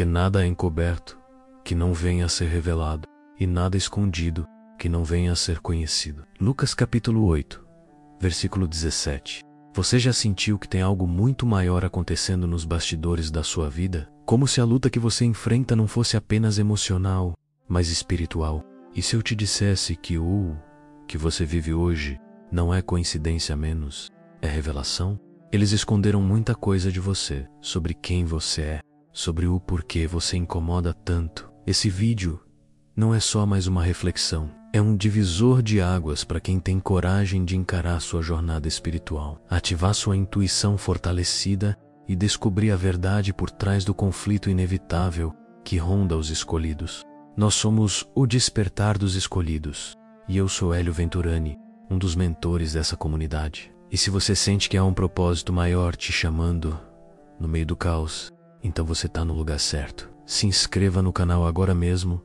porque nada é encoberto que não venha a ser revelado, e nada escondido que não venha a ser conhecido. Lucas capítulo 8, versículo 17. Você já sentiu que tem algo muito maior acontecendo nos bastidores da sua vida? Como se a luta que você enfrenta não fosse apenas emocional, mas espiritual. E se eu te dissesse que o que você vive hoje não é coincidência menos, é revelação? Eles esconderam muita coisa de você, sobre quem você é, sobre o porquê você incomoda tanto. Esse vídeo não é só mais uma reflexão, é um divisor de águas para quem tem coragem de encarar sua jornada espiritual, ativar sua intuição fortalecida e descobrir a verdade por trás do conflito inevitável que ronda os escolhidos. Nós somos o Despertar dos Escolhidos, e eu sou Hélio Venturani, um dos mentores dessa comunidade. E se você sente que há um propósito maior te chamando no meio do caos, então você está no lugar certo. Se inscreva no canal agora mesmo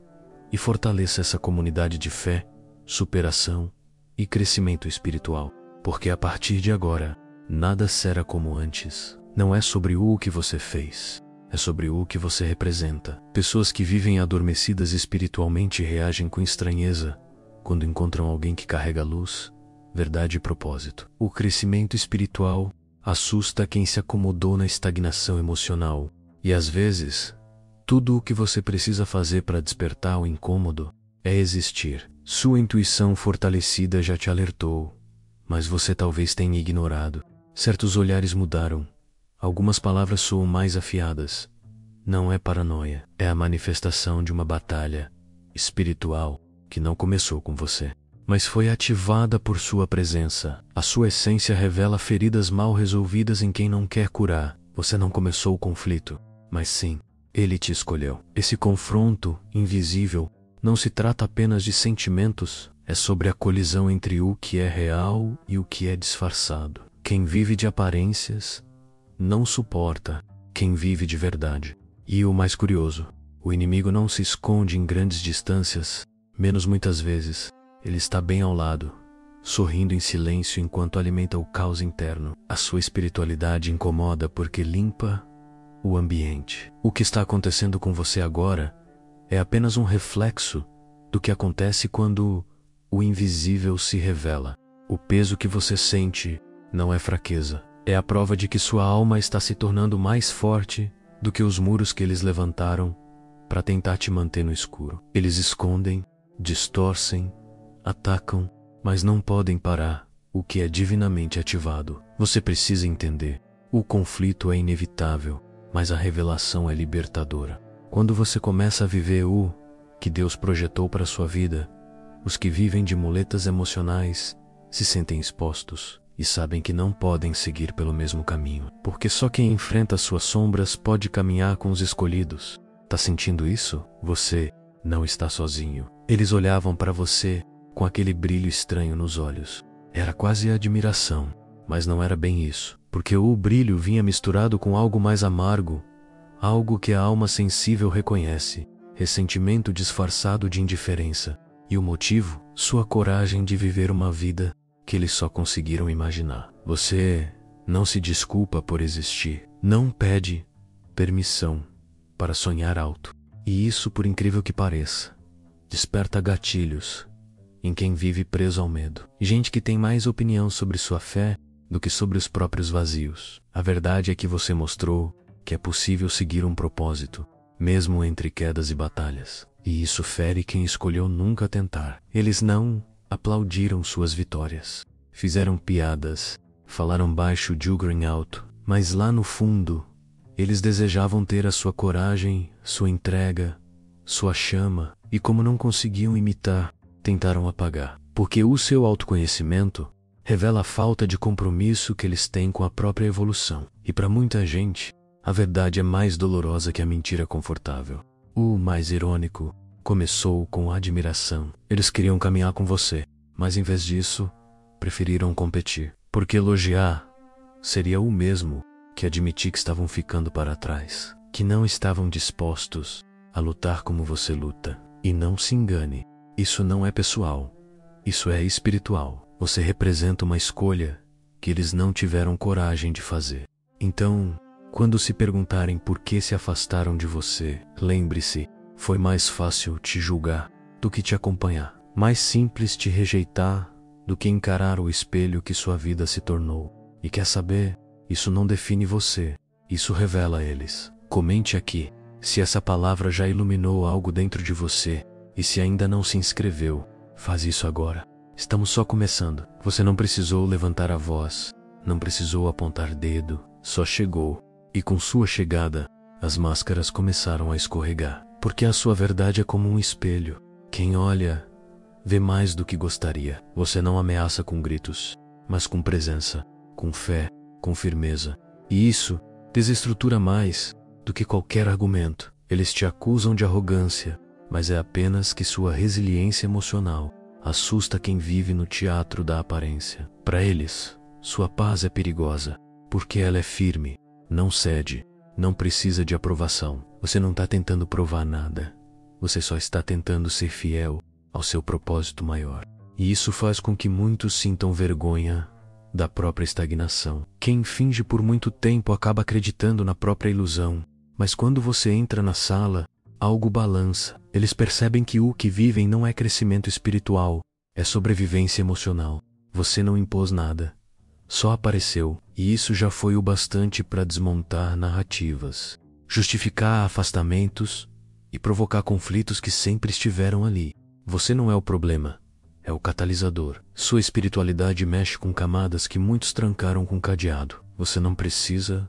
e fortaleça essa comunidade de fé, superação e crescimento espiritual, porque a partir de agora, nada será como antes. Não é sobre o que você fez, é sobre o que você representa. Pessoas que vivem adormecidas espiritualmente reagem com estranheza quando encontram alguém que carrega luz, verdade e propósito. O crescimento espiritual assusta quem se acomodou na estagnação emocional, e às vezes, tudo o que você precisa fazer para despertar o incômodo é existir. Sua intuição fortalecida já te alertou, mas você talvez tenha ignorado. Certos olhares mudaram, algumas palavras soam mais afiadas. Não é paranoia, é a manifestação de uma batalha espiritual que não começou com você, mas foi ativada por sua presença. A sua essência revela feridas mal resolvidas em quem não quer curar. Você não começou o conflito, mas sim, ele te escolheu. Esse confronto invisível não se trata apenas de sentimentos, é sobre a colisão entre o que é real e o que é disfarçado. Quem vive de aparências não suporta quem vive de verdade. E o mais curioso, o inimigo não se esconde em grandes distâncias, menos muitas vezes. Ele está bem ao lado, sorrindo em silêncio enquanto alimenta o caos interno. A sua espiritualidade incomoda porque limpa o ambiente. O que está acontecendo com você agora é apenas um reflexo do que acontece quando o invisível se revela. O peso que você sente não é fraqueza, é a prova de que sua alma está se tornando mais forte do que os muros que eles levantaram para tentar te manter no escuro. Eles escondem, distorcem, atacam, mas não podem parar o que é divinamente ativado. Você precisa entender, o conflito é inevitável, mas a revelação é libertadora. Quando você começa a viver o que Deus projetou para sua vida, os que vivem de muletas emocionais se sentem expostos e sabem que não podem seguir pelo mesmo caminho, porque só quem enfrenta suas sombras pode caminhar com os escolhidos. Tá sentindo isso? Você não está sozinho. Eles olhavam para você com aquele brilho estranho nos olhos. Era quase admiração, mas não era bem isso, porque o brilho vinha misturado com algo mais amargo, algo que a alma sensível reconhece, ressentimento disfarçado de indiferença. E o motivo? Sua coragem de viver uma vida que eles só conseguiram imaginar. Você não se desculpa por existir, não pede permissão para sonhar alto. E isso, por incrível que pareça, desperta gatilhos em quem vive preso ao medo. Gente que tem mais opinião sobre sua fé do que sobre os próprios vazios. A verdade é que você mostrou que é possível seguir um propósito, mesmo entre quedas e batalhas. E isso fere quem escolheu nunca tentar. Eles não aplaudiram suas vitórias, fizeram piadas, falaram baixo de em alto, mas lá no fundo, eles desejavam ter a sua coragem, sua entrega, sua chama, e como não conseguiam imitar, tentaram apagar. Porque o seu autoconhecimento revela a falta de compromisso que eles têm com a própria evolução. E para muita gente, a verdade é mais dolorosa que a mentira confortável. O mais irônico começou com admiração. Eles queriam caminhar com você, mas em vez disso, preferiram competir. Porque elogiar seria o mesmo que admitir que estavam ficando para trás, que não estavam dispostos a lutar como você luta. E não se engane, isso não é pessoal, isso é espiritual. Você representa uma escolha que eles não tiveram coragem de fazer. Então, Quando se perguntarem por que se afastaram de você, lembre-se, foi mais fácil te julgar do que te acompanhar. Mais simples te rejeitar do que encarar o espelho que sua vida se tornou. E quer saber? Isso não define você, isso revela eles. Comente aqui se essa palavra já iluminou algo dentro de você, e se ainda não se inscreveu, faz isso agora. Estamos só começando. Você não precisou levantar a voz, não precisou apontar dedo, só chegou. E com sua chegada, as máscaras começaram a escorregar. Porque a sua verdade é como um espelho. Quem olha, vê mais do que gostaria. Você não ameaça com gritos, mas com presença, com fé, com firmeza. E isso desestrutura mais do que qualquer argumento. Eles te acusam de arrogância, mas é apenas que sua resiliência emocional assusta quem vive no teatro da aparência. Para eles, sua paz é perigosa, porque ela é firme, não cede, não precisa de aprovação. Você não está tentando provar nada, você só está tentando ser fiel ao seu propósito maior. E isso faz com que muitos sintam vergonha da própria estagnação. Quem finge por muito tempo acaba acreditando na própria ilusão, mas quando você entra na sala, algo balança. Eles percebem que o que vivem não é crescimento espiritual, é sobrevivência emocional. Você não impôs nada, só apareceu, e isso já foi o bastante para desmontar narrativas, justificar afastamentos e provocar conflitos que sempre estiveram ali. Você não é o problema, é o catalisador. Sua espiritualidade mexe com camadas que muitos trancaram com cadeado. Você não precisa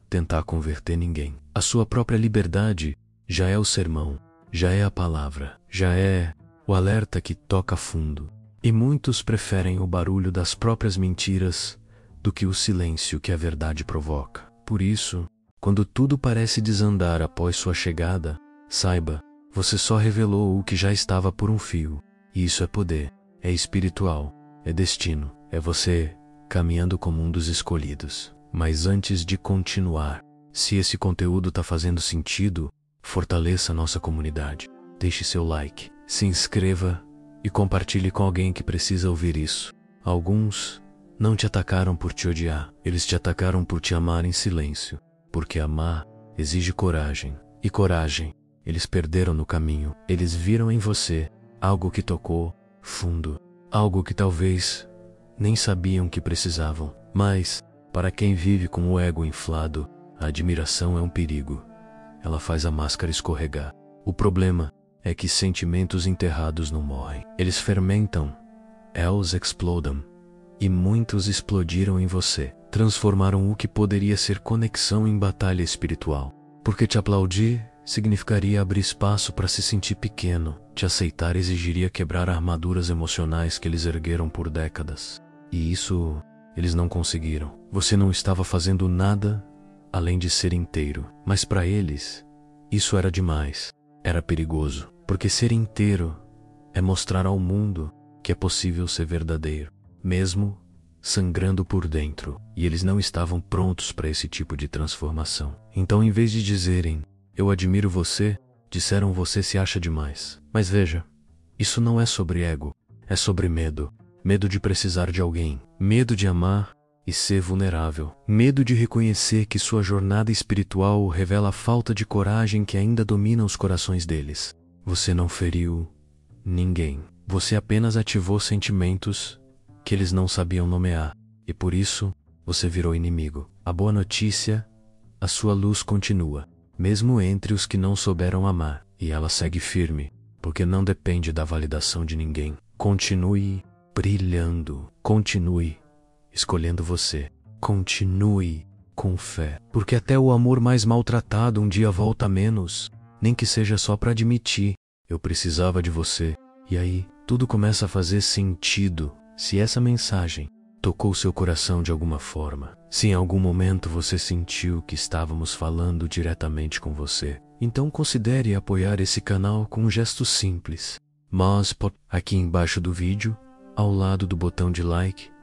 tentar converter ninguém. A sua própria liberdade já é o sermão, já é a palavra, já é o alerta que toca fundo. E muitos preferem o barulho das próprias mentiras do que o silêncio que a verdade provoca. Por isso, quando tudo parece desandar após sua chegada, saiba, você só revelou o que já estava por um fio. E isso é poder, é espiritual, é destino, é você caminhando como um dos escolhidos. Mas antes de continuar, se esse conteúdo está fazendo sentido, fortaleça a nossa comunidade. Deixe seu like, se inscreva e compartilhe com alguém que precisa ouvir isso. Alguns não te atacaram por te odiar, eles te atacaram por te amar em silêncio, porque amar exige coragem, e coragem eles perderam no caminho. Eles viram em você algo que tocou fundo, algo que talvez nem sabiam que precisavam. Mas, para quem vive com o ego inflado, a admiração é um perigo. Ela faz a máscara escorregar. O problema é que sentimentos enterrados não morrem. Eles fermentam, eles explodem. E muitos explodiram em você. Transformaram o que poderia ser conexão em batalha espiritual. Porque te aplaudir significaria abrir espaço para se sentir pequeno. Te aceitar exigiria quebrar armaduras emocionais que eles ergueram por décadas. E isso eles não conseguiram. Você não estava fazendo nada além de ser inteiro. Mas para eles, isso era demais. Era perigoso. Porque ser inteiro é mostrar ao mundo que é possível ser verdadeiro, mesmo sangrando por dentro. E eles não estavam prontos para esse tipo de transformação. Então, em vez de dizerem, eu admiro você, disseram você se acha demais. Mas veja, isso não é sobre ego, é sobre medo. Medo de precisar de alguém, medo de amar e ser vulnerável, medo de reconhecer que sua jornada espiritual revela a falta de coragem que ainda domina os corações deles. Você não feriu ninguém, você apenas ativou sentimentos que eles não sabiam nomear, e por isso você virou inimigo. A boa notícia, a sua luz continua, mesmo entre os que não souberam amar, e ela segue firme, porque não depende da validação de ninguém. Continue brilhando, continue escolhendo você, continue com fé, porque até o amor mais maltratado um dia volta menos, nem que seja só para admitir, eu precisava de você, e aí tudo começa a fazer sentido. Se essa mensagem tocou seu coração de alguma forma, se em algum momento você sentiu que estávamos falando diretamente com você, então considere apoiar esse canal com um gesto simples. Mas aqui embaixo do vídeo, ao lado do botão de like,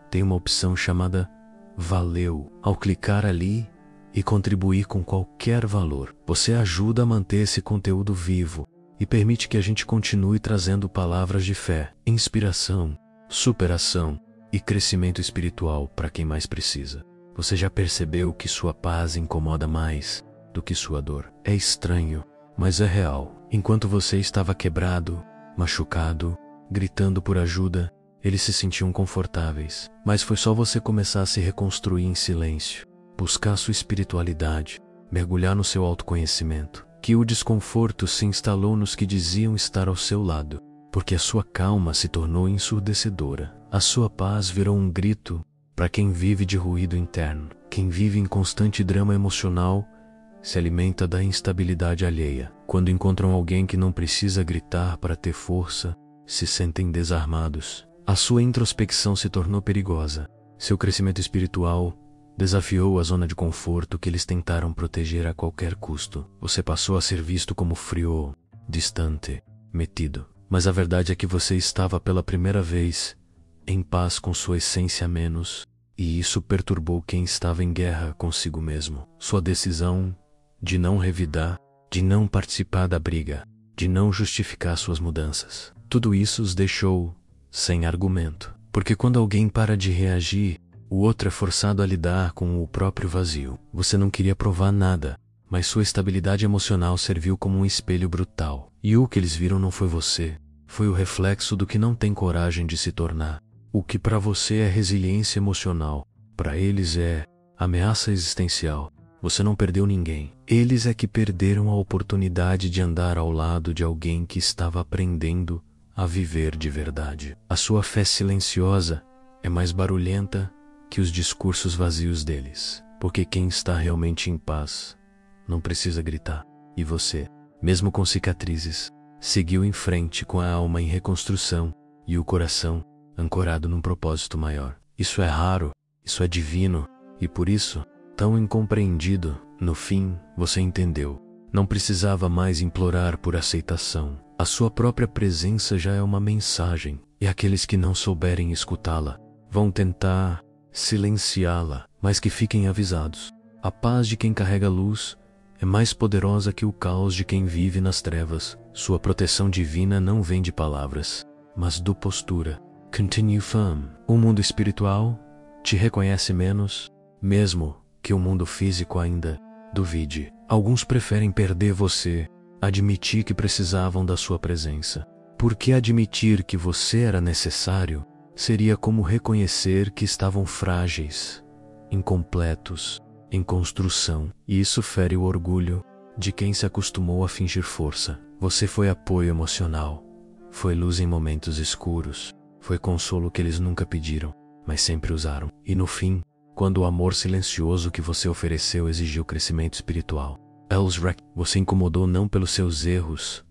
tem uma opção chamada Valeu. Ao clicar ali e contribuir com qualquer valor, você ajuda a manter esse conteúdo vivo e permite que a gente continue trazendo palavras de fé, inspiração, superação e crescimento espiritual para quem mais precisa. Você já percebeu que sua paz incomoda mais do que sua dor? É estranho, mas é real. Enquanto você estava quebrado, machucado, gritando por ajuda, eles se sentiam confortáveis. Mas foi só você começar a se reconstruir em silêncio, buscar sua espiritualidade, mergulhar no seu autoconhecimento, que o desconforto se instalou nos que diziam estar ao seu lado, porque a sua calma se tornou ensurdecedora. A sua paz virou um grito para quem vive de ruído interno. Quem vive em constante drama emocional se alimenta da instabilidade alheia. Quando encontram alguém que não precisa gritar para ter força, se sentem desarmados. A sua introspecção se tornou perigosa. Seu crescimento espiritual desafiou a zona de conforto que eles tentaram proteger a qualquer custo. Você passou a ser visto como frio, distante, metido. Mas a verdade é que você estava pela primeira vez em paz com sua essência a menos, e isso perturbou quem estava em guerra consigo mesmo. Sua decisão de não revidar, de não participar da briga, de não justificar suas mudanças. Tudo isso os deixou sem argumento, porque quando alguém para de reagir, o outro é forçado a lidar com o próprio vazio. Você não queria provar nada, mas sua estabilidade emocional serviu como um espelho brutal. E o que eles viram não foi você, foi o reflexo do que não tem coragem de se tornar. O que para você é resiliência emocional, para eles é ameaça existencial. Você não perdeu ninguém. Eles é que perderam a oportunidade de andar ao lado de alguém que estava aprendendo a viver de verdade. A sua fé silenciosa é mais barulhenta que os discursos vazios deles, porque quem está realmente em paz não precisa gritar. E você, mesmo com cicatrizes, seguiu em frente com a alma em reconstrução e o coração ancorado num propósito maior. Isso é raro, isso é divino, e por isso, tão incompreendido, no fim, você entendeu. Não precisava mais implorar por aceitação. A sua própria presença já é uma mensagem, e aqueles que não souberem escutá-la vão tentar silenciá-la, mas que fiquem avisados. A paz de quem carrega luz é mais poderosa que o caos de quem vive nas trevas. Sua proteção divina não vem de palavras, mas do postura. Continue firm. O mundo espiritual te reconhece menos, mesmo que o mundo físico ainda duvide. Alguns preferem perder você, admitir que precisavam da sua presença. Porque admitir que você era necessário seria como reconhecer que estavam frágeis, incompletos, em construção. E isso fere o orgulho de quem se acostumou a fingir força. Você foi apoio emocional, foi luz em momentos escuros, foi consolo que eles nunca pediram, mas sempre usaram. E no fim, quando o amor silencioso que você ofereceu exigiu crescimento espiritual, você incomodou não pelos seus erros,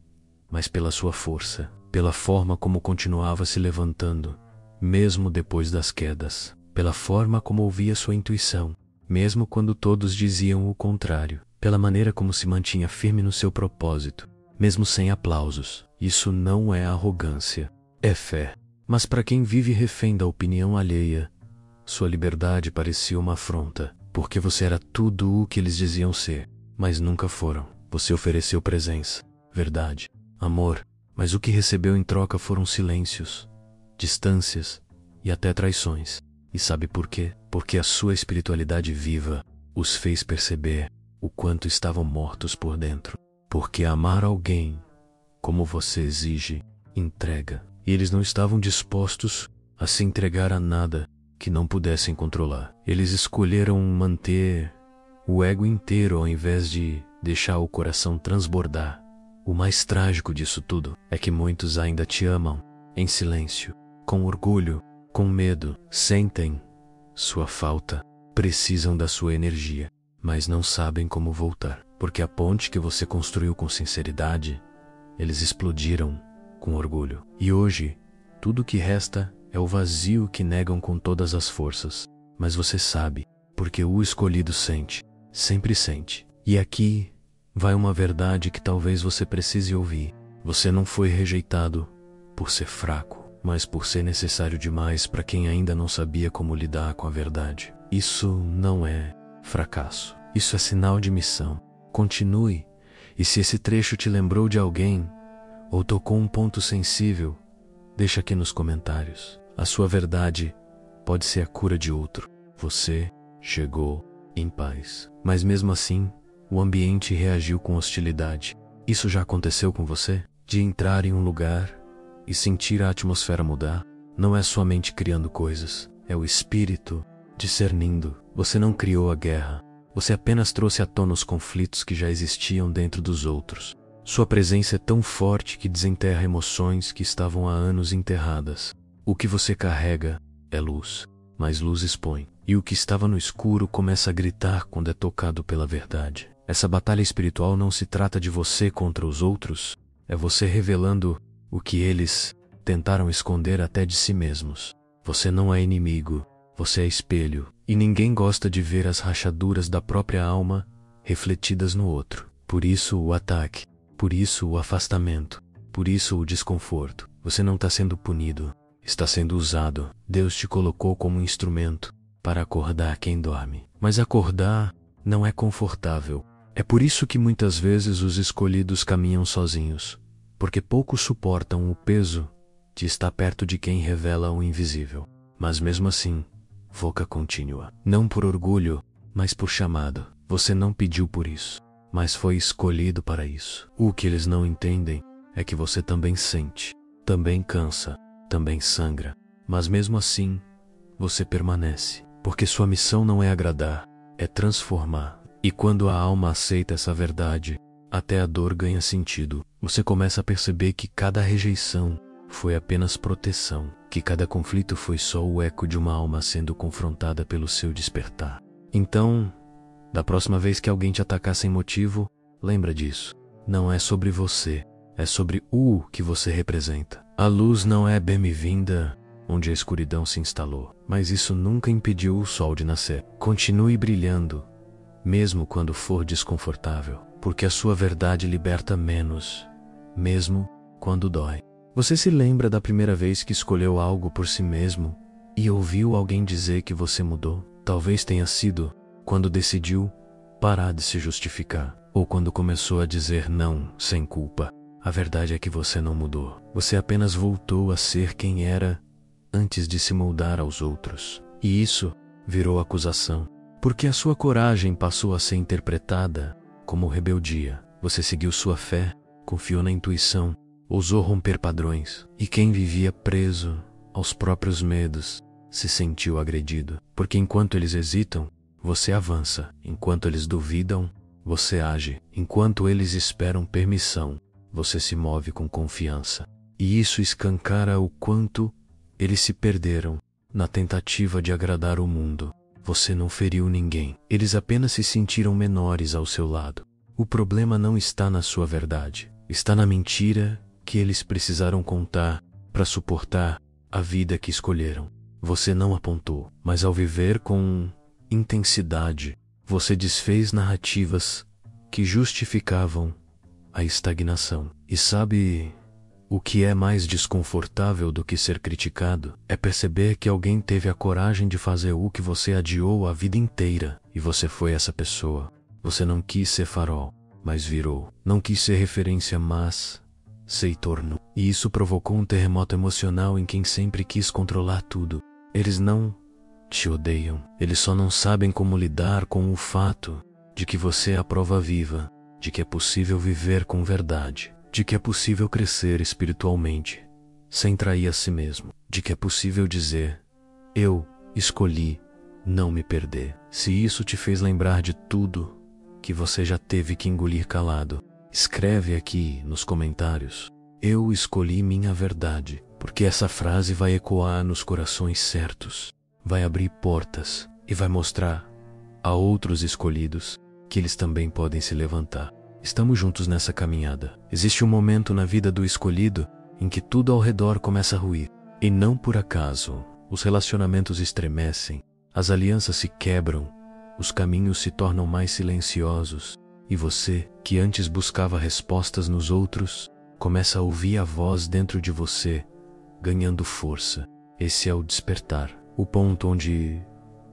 mas pela sua força, pela forma como continuava se levantando, mesmo depois das quedas, pela forma como ouvia sua intuição, mesmo quando todos diziam o contrário, pela maneira como se mantinha firme no seu propósito, mesmo sem aplausos. Isso não é arrogância, é fé. Mas para quem vive refém da opinião alheia, sua liberdade parecia uma afronta, porque você era tudo o que eles diziam ser, mas nunca foram. Você ofereceu presença, verdade, amor, mas o que recebeu em troca foram silêncios, distâncias e até traições. E sabe por quê? Porque a sua espiritualidade viva os fez perceber o quanto estavam mortos por dentro. Porque amar alguém, como você exige, entrega. E eles não estavam dispostos a se entregar a nada que não pudessem controlar. Eles escolheram manter o ego inteiro ao invés de deixar o coração transbordar. O mais trágico disso tudo é que muitos ainda te amam, em silêncio, com orgulho, com medo, sentem sua falta, precisam da sua energia, mas não sabem como voltar, porque a ponte que você construiu com sinceridade, eles explodiram com orgulho. E hoje, tudo que resta é o vazio que negam com todas as forças. Mas você sabe, porque o escolhido sente, sempre sente. E aqui vai uma verdade que talvez você precise ouvir. Você não foi rejeitado por ser fraco, mas por ser necessário demais para quem ainda não sabia como lidar com a verdade. Isso não é fracasso. Isso é sinal de missão. Continue. E se esse trecho te lembrou de alguém, ou tocou um ponto sensível, deixa aqui nos comentários. A sua verdade pode ser a cura de outro. Você chegou em paz. Mas mesmo assim, o ambiente reagiu com hostilidade. Isso já aconteceu com você? De entrar em um lugar e sentir a atmosfera mudar? Não é sua mente criando coisas, é o espírito discernindo. Você não criou a guerra, você apenas trouxe à tona os conflitos que já existiam dentro dos outros. Sua presença é tão forte que desenterra emoções que estavam há anos enterradas. O que você carrega é luz, mas luz expõe. E o que estava no escuro começa a gritar quando é tocado pela verdade. Essa batalha espiritual não se trata de você contra os outros, é você revelando o que eles tentaram esconder até de si mesmos. Você não é inimigo, você é espelho, e ninguém gosta de ver as rachaduras da própria alma refletidas no outro. Por isso o ataque, por isso o afastamento, por isso o desconforto. Você não está sendo punido, está sendo usado. Deus te colocou como um instrumento para acordar quem dorme. Mas acordar não é confortável. É por isso que muitas vezes os escolhidos caminham sozinhos, porque poucos suportam o peso de estar perto de quem revela o invisível. Mas mesmo assim, Voca continua. Não por orgulho, mas por chamado. Você não pediu por isso, mas foi escolhido para isso. O que eles não entendem é que você também sente, também cansa, também sangra. Mas mesmo assim, você permanece, porque sua missão não é agradar, é transformar. E quando a alma aceita essa verdade, até a dor ganha sentido. Você começa a perceber que cada rejeição foi apenas proteção, que cada conflito foi só o eco de uma alma sendo confrontada pelo seu despertar. Então, da próxima vez que alguém te atacar sem motivo, lembra disso. Não é sobre você, é sobre o que você representa. A luz não é bem-vinda onde a escuridão se instalou, mas isso nunca impediu o sol de nascer. Continue brilhando, mesmo quando for desconfortável, porque a sua verdade liberta menos, mesmo quando dói. Você se lembra da primeira vez que escolheu algo por si mesmo e ouviu alguém dizer que você mudou? Talvez tenha sido quando decidiu parar de se justificar, ou quando começou a dizer não sem culpa. A verdade é que você não mudou. Você apenas voltou a ser quem era antes de se moldar aos outros. E isso virou acusação, porque a sua coragem passou a ser interpretada como rebeldia. Você seguiu sua fé, confiou na intuição, ousou romper padrões, e quem vivia preso aos próprios medos se sentiu agredido. Porque enquanto eles hesitam, você avança. Enquanto eles duvidam, você age. Enquanto eles esperam permissão, você se move com confiança. E isso escancara o quanto eles se perderam na tentativa de agradar o mundo. Você não feriu ninguém. Eles apenas se sentiram menores ao seu lado. O problema não está na sua verdade. Está na mentira que eles precisaram contar para suportar a vida que escolheram. Você não apontou, mas ao viver com intensidade, você desfez narrativas que justificavam a estagnação. E sabe o que é mais desconfortável do que ser criticado? É perceber que alguém teve a coragem de fazer o que você adiou a vida inteira, e você foi essa pessoa. Você não quis ser farol, mas virou. Não quis ser referência, mas se tornou. E isso provocou um terremoto emocional em quem sempre quis controlar tudo. Eles não te odeiam, eles só não sabem como lidar com o fato de que você é a prova viva de que é possível viver com verdade, de que é possível crescer espiritualmente sem trair a si mesmo, de que é possível dizer: eu escolhi não me perder. Se isso te fez lembrar de tudo que você já teve que engolir calado, escreve aqui nos comentários: eu escolhi minha verdade, porque essa frase vai ecoar nos corações certos, vai abrir portas e vai mostrar a outros escolhidos que eles também podem se levantar. Estamos juntos nessa caminhada. Existe um momento na vida do escolhido em que tudo ao redor começa a ruir. E não por acaso, os relacionamentos estremecem, as alianças se quebram, os caminhos se tornam mais silenciosos, e você, que antes buscava respostas nos outros, começa a ouvir a voz dentro de você, ganhando força. Esse é o despertar, o ponto onde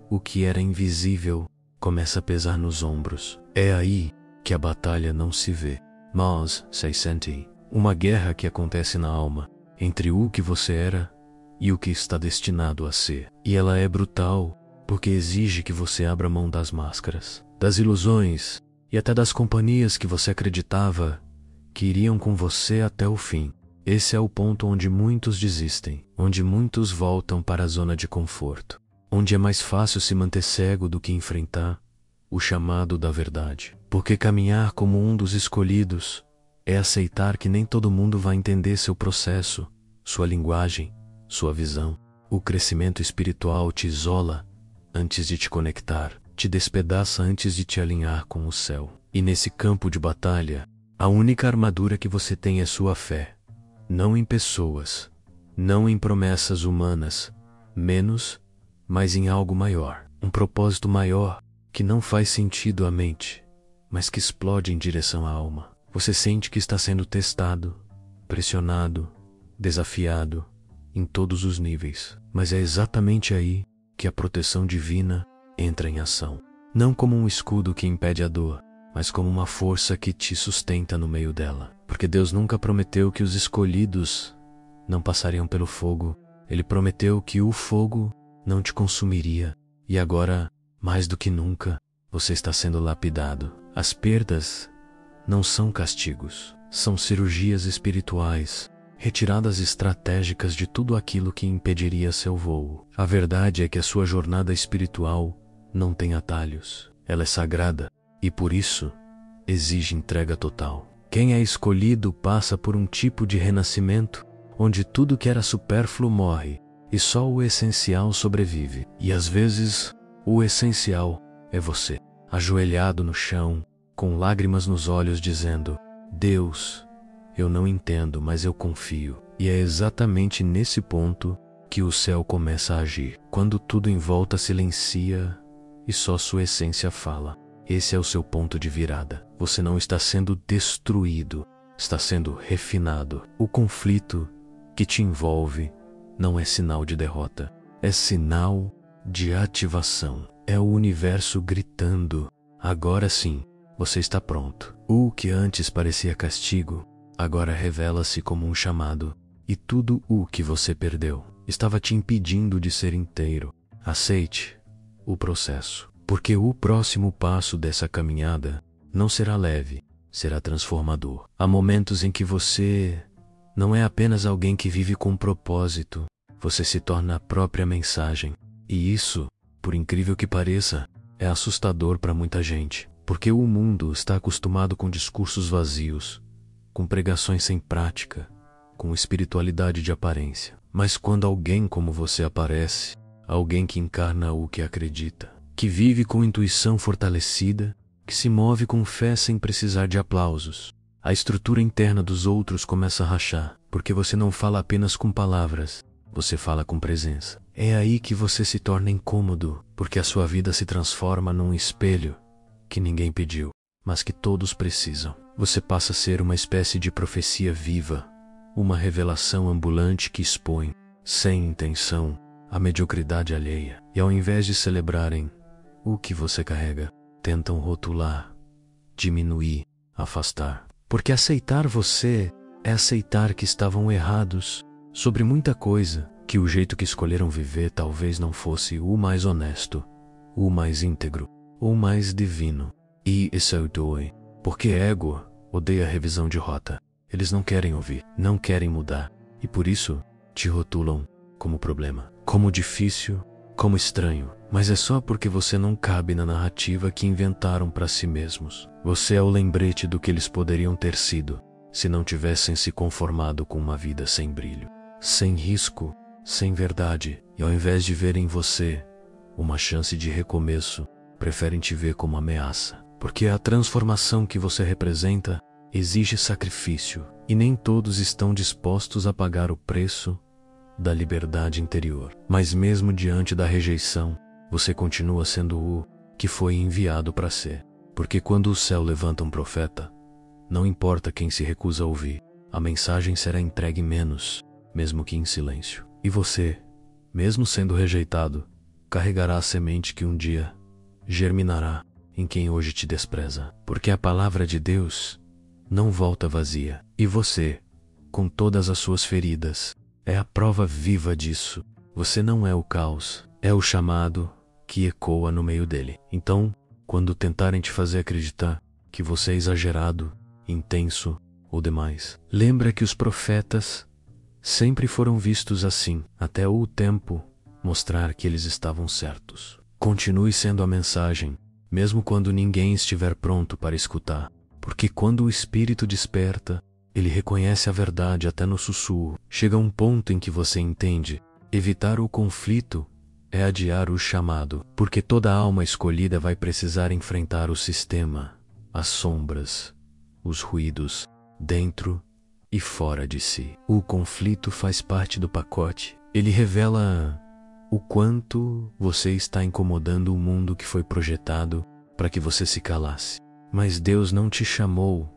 o que era invisível começa a pesar nos ombros. É aí que a batalha não se vê, mas se sente. Uma guerra que acontece na alma, entre o que você era e o que está destinado a ser. E ela é brutal, porque exige que você abra mão das máscaras, das ilusões e até das companhias que você acreditava que iriam com você até o fim. Esse é o ponto onde muitos desistem, onde muitos voltam para a zona de conforto, onde é mais fácil se manter cego do que enfrentar o chamado da verdade. Porque caminhar como um dos escolhidos é aceitar que nem todo mundo vai entender seu processo, sua linguagem, sua visão. O crescimento espiritual te isola antes de te conectar, te despedaça antes de te alinhar com o céu. E nesse campo de batalha, a única armadura que você tem é sua fé. Não em pessoas, não em promessas humanas, mas em algo maior. Um propósito maior que não faz sentido à mente, mas que explode em direção à alma. Você sente que está sendo testado, pressionado, desafiado, em todos os níveis. Mas é exatamente aí que a proteção divina entra em ação. Não como um escudo que impede a dor, mas como uma força que te sustenta no meio dela. Porque Deus nunca prometeu que os escolhidos não passariam pelo fogo. Ele prometeu que o fogo não te consumiria. E agora, mais do que nunca, você está sendo lapidado. As perdas não são castigos, são cirurgias espirituais, retiradas estratégicas de tudo aquilo que impediria seu voo. A verdade é que a sua jornada espiritual não tem atalhos. Ela é sagrada e, por isso, exige entrega total. Quem é escolhido passa por um tipo de renascimento onde tudo que era supérfluo morre e só o essencial sobrevive. E às vezes, o essencial é você, ajoelhado no chão, com lágrimas nos olhos, dizendo: Deus, eu não entendo, mas eu confio. E é exatamente nesse ponto que o céu começa a agir. Quando tudo em volta silencia e só sua essência fala. Esse é o seu ponto de virada. Você não está sendo destruído, está sendo refinado. O conflito que te envolve não é sinal de derrota, é sinal de ativação. É o universo gritando: agora sim, você está pronto. O que antes parecia castigo, agora revela-se como um chamado. E tudo o que você perdeu estava te impedindo de ser inteiro. Aceite o processo, porque o próximo passo dessa caminhada não será leve, será transformador. Há momentos em que você não é apenas alguém que vive com propósito, você se torna a própria mensagem. E isso, por incrível que pareça, é assustador para muita gente, porque o mundo está acostumado com discursos vazios, com pregações sem prática, com espiritualidade de aparência. Mas quando alguém como você aparece, alguém que encarna o que acredita, que vive com intuição fortalecida, que se move com fé sem precisar de aplausos, a estrutura interna dos outros começa a rachar, porque você não fala apenas com palavras, você fala com presença. É aí que você se torna incômodo, porque a sua vida se transforma num espelho que ninguém pediu, mas que todos precisam. Você passa a ser uma espécie de profecia viva, uma revelação ambulante que expõe, sem intenção, a mediocridade alheia. E ao invés de celebrarem o que você carrega, tentam rotular, diminuir, afastar. Porque aceitar você é aceitar que estavam errados sobre muita coisa, que o jeito que escolheram viver talvez não fosse o mais honesto, o mais íntegro, ou o mais divino. E isso doe, porque ego odeia revisão de rota. Eles não querem ouvir, não querem mudar, e por isso te rotulam como problema, como difícil, como estranho. Mas é só porque você não cabe na narrativa que inventaram para si mesmos. Você é o lembrete do que eles poderiam ter sido, se não tivessem se conformado com uma vida sem brilho, sem risco, sem verdade. E ao invés de ver em você uma chance de recomeço, preferem te ver como ameaça. Porque a transformação que você representa exige sacrifício, e nem todos estão dispostos a pagar o preço da liberdade interior. Mas mesmo diante da rejeição, você continua sendo o que foi enviado para ser. Porque quando o céu levanta um profeta, não importa quem se recusa a ouvir, a mensagem será entregue menos, mesmo que em silêncio. E você, mesmo sendo rejeitado, carregará a semente que um dia germinará em quem hoje te despreza. Porque a palavra de Deus não volta vazia. E você, com todas as suas feridas, é a prova viva disso. Você não é o caos, é o chamado, que ecoa no meio dele. Então, quando tentarem te fazer acreditar que você é exagerado, intenso ou demais, lembra que os profetas sempre foram vistos assim, até o tempo mostrar que eles estavam certos. Continue sendo a mensagem, mesmo quando ninguém estiver pronto para escutar, porque quando o Espírito desperta, ele reconhece a verdade até no sussurro. Chega um ponto em que você entende: evitar o conflito é adiar o chamado, porque toda alma escolhida vai precisar enfrentar o sistema, as sombras, os ruídos, dentro e fora de si. O conflito faz parte do pacote. Ele revela o quanto você está incomodando o mundo que foi projetado para que você se calasse. Mas Deus não te chamou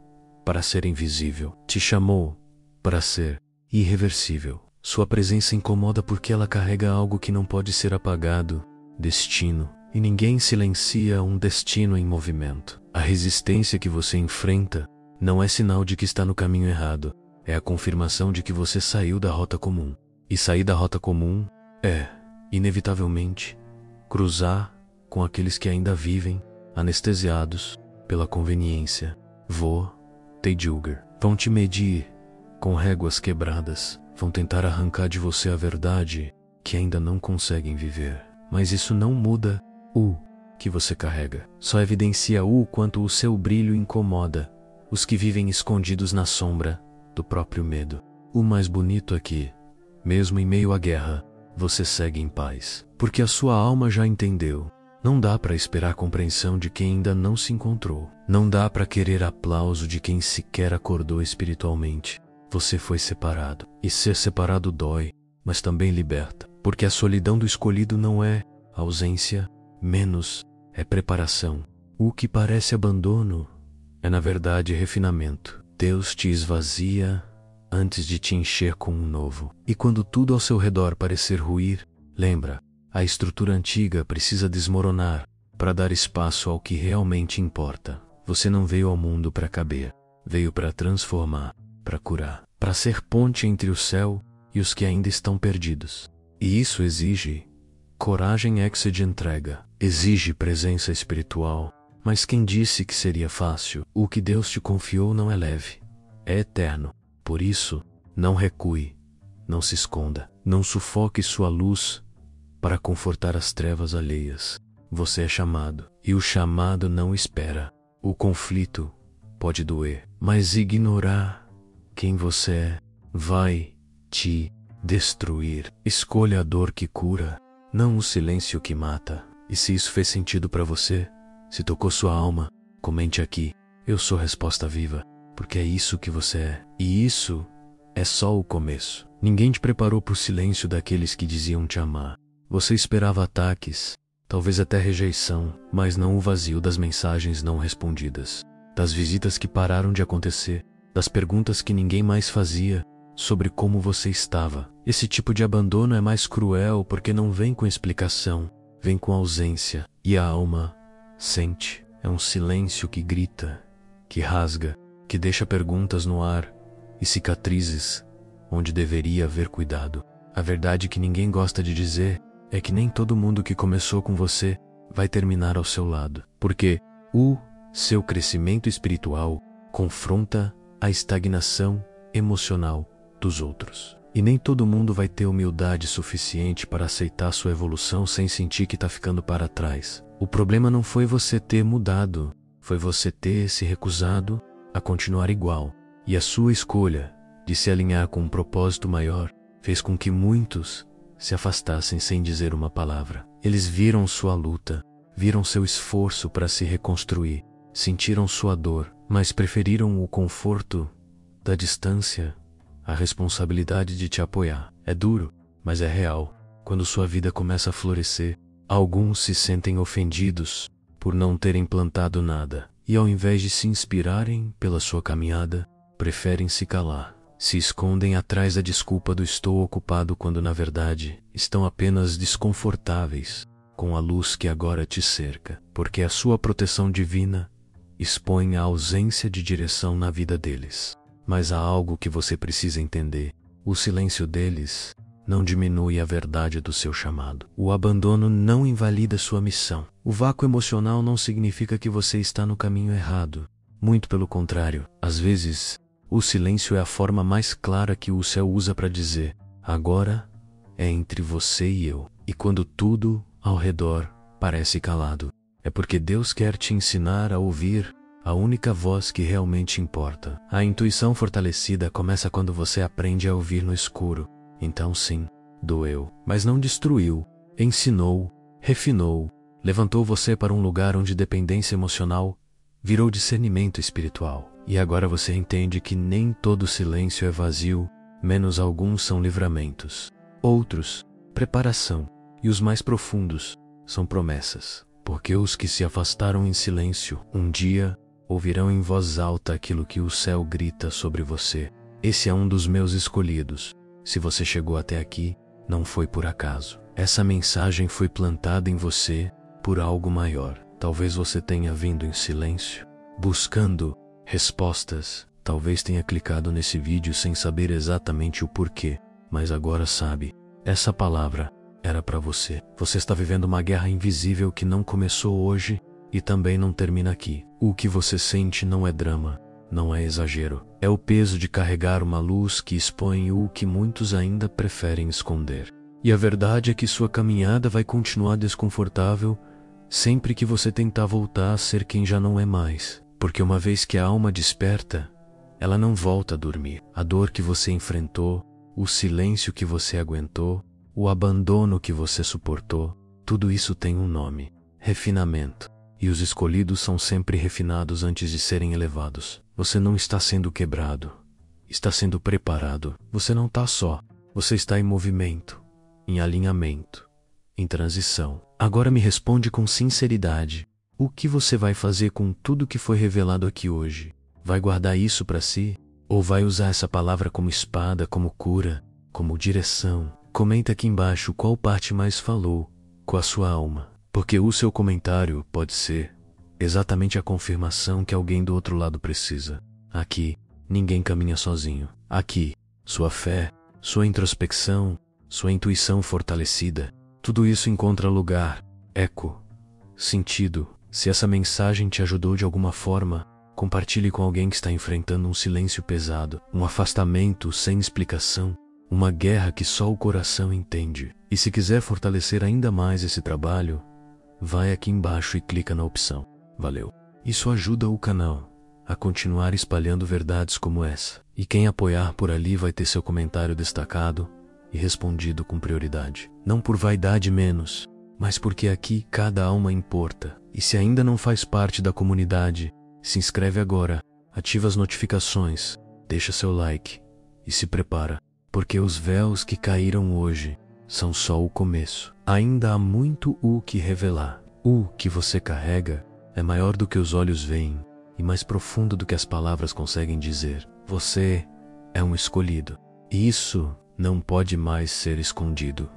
para ser invisível. Te chamou para ser irreversível. Sua presença incomoda porque ela carrega algo que não pode ser apagado, destino. E ninguém silencia um destino em movimento. A resistência que você enfrenta não é sinal de que está no caminho errado. É a confirmação de que você saiu da rota comum. E sair da rota comum é, inevitavelmente, cruzar com aqueles que ainda vivem anestesiados pela conveniência. Te julgar. Vão te medir com réguas quebradas. Vão tentar arrancar de você a verdade que ainda não conseguem viver. Mas isso não muda o que você carrega. Só evidencia o quanto o seu brilho incomoda os que vivem escondidos na sombra do próprio medo. O mais bonito é que, mesmo em meio à guerra, você segue em paz, porque a sua alma já entendeu. Não dá para esperar compreensão de quem ainda não se encontrou. Não dá para querer aplauso de quem sequer acordou espiritualmente. Você foi separado. E ser separado dói, mas também liberta. Porque a solidão do escolhido não é ausência, menos é preparação. O que parece abandono é na verdade refinamento. Deus te esvazia antes de te encher com um novo. E quando tudo ao seu redor parecer ruir, lembra, a estrutura antiga precisa desmoronar para dar espaço ao que realmente importa. Você não veio ao mundo para caber, veio para transformar, para curar, para ser ponte entre o céu e os que ainda estão perdidos. E isso exige coragem de entrega, exige presença espiritual. Mas quem disse que seria fácil? O que Deus te confiou não é leve, é eterno. Por isso, não recue, não se esconda, não sufoque sua luz para confortar as trevas alheias. Você é chamado, e o chamado não espera. O conflito pode doer, mas ignorar quem você é vai te destruir. Escolha a dor que cura, não o silêncio que mata. E se isso fez sentido para você, se tocou sua alma, comente aqui. Eu sou resposta viva, porque é isso que você é. E isso é só o começo. Ninguém te preparou para o silêncio daqueles que diziam te amar. Você esperava ataques, talvez até rejeição, mas não o vazio das mensagens não respondidas, das visitas que pararam de acontecer, das perguntas que ninguém mais fazia sobre como você estava. Esse tipo de abandono é mais cruel porque não vem com explicação, vem com ausência. E a alma sente. É um silêncio que grita, que rasga, que deixa perguntas no ar e cicatrizes onde deveria haver cuidado. A verdade que ninguém gosta de dizer é que nem todo mundo que começou com você vai terminar ao seu lado, porque o seu crescimento espiritual confronta a estagnação emocional dos outros. E nem todo mundo vai ter humildade suficiente para aceitar sua evolução sem sentir que está ficando para trás. O problema não foi você ter mudado, foi você ter se recusado a continuar igual. E a sua escolha de se alinhar com um propósito maior fez com que muitos se afastassem sem dizer uma palavra. Eles viram sua luta, viram seu esforço para se reconstruir, sentiram sua dor, mas preferiram o conforto da distância à responsabilidade de te apoiar. É duro, mas é real. Quando sua vida começa a florescer, alguns se sentem ofendidos por não terem plantado nada, e ao invés de se inspirarem pela sua caminhada, preferem se calar. Se escondem atrás da desculpa do estou ocupado quando na verdade estão apenas desconfortáveis com a luz que agora te cerca, porque a sua proteção divina expõe a ausência de direção na vida deles. Mas há algo que você precisa entender: o silêncio deles não diminui a verdade do seu chamado. O abandono não invalida sua missão. O vácuo emocional não significa que você está no caminho errado. Muito pelo contrário. Às vezes, o silêncio é a forma mais clara que o céu usa para dizer: agora é entre você e eu. E quando tudo ao redor parece calado, é porque Deus quer te ensinar a ouvir a única voz que realmente importa. A intuição fortalecida começa quando você aprende a ouvir no escuro. Então sim, doeu, mas não destruiu. Ensinou, refinou, levantou você para um lugar onde dependência emocional virou discernimento espiritual. E agora você entende que nem todo silêncio é vazio, menos alguns são livramentos. Outros, preparação. E os mais profundos são promessas. Porque os que se afastaram em silêncio, um dia ouvirão em voz alta aquilo que o céu grita sobre você. Esse é um dos meus escolhidos. Se você chegou até aqui, não foi por acaso. Essa mensagem foi plantada em você por algo maior. Talvez você tenha vindo em silêncio, buscando respostas. Talvez tenha clicado nesse vídeo sem saber exatamente o porquê, mas agora sabe. Essa palavra era para você. Você está vivendo uma guerra invisível que não começou hoje e também não termina aqui. O que você sente não é drama, não é exagero. É o peso de carregar uma luz que expõe o que muitos ainda preferem esconder. E a verdade é que sua caminhada vai continuar desconfortável sempre que você tentar voltar a ser quem já não é mais. Porque uma vez que a alma desperta, ela não volta a dormir. A dor que você enfrentou, o silêncio que você aguentou, o abandono que você suportou, tudo isso tem um nome: refinamento. E os escolhidos são sempre refinados antes de serem elevados. Você não está sendo quebrado, está sendo preparado. Você não está só, você está em movimento, em alinhamento, em transição. Agora me responde com sinceridade: o que você vai fazer com tudo que foi revelado aqui hoje? Vai guardar isso para si? Ou vai usar essa palavra como espada, como cura, como direção? Comenta aqui embaixo qual parte mais falou com a sua alma. Porque o seu comentário pode ser exatamente a confirmação que alguém do outro lado precisa. Aqui, ninguém caminha sozinho. Aqui, sua fé, sua introspecção, sua intuição fortalecida, tudo isso encontra lugar, eco, sentido. Se essa mensagem te ajudou de alguma forma, compartilhe com alguém que está enfrentando um silêncio pesado, um afastamento sem explicação, uma guerra que só o coração entende. E se quiser fortalecer ainda mais esse trabalho, vai aqui embaixo e clica na opção Valeu. Isso ajuda o canal a continuar espalhando verdades como essa. E quem apoiar por ali vai ter seu comentário destacado e respondido com prioridade. Não por vaidade menos, mas porque aqui cada alma importa. E se ainda não faz parte da comunidade, se inscreve agora, ativa as notificações, deixa seu like e se prepara, porque os véus que caíram hoje são só o começo. Ainda há muito o que revelar. O que você carrega é maior do que os olhos veem e mais profundo do que as palavras conseguem dizer. Você é um escolhido. E isso não pode mais ser escondido.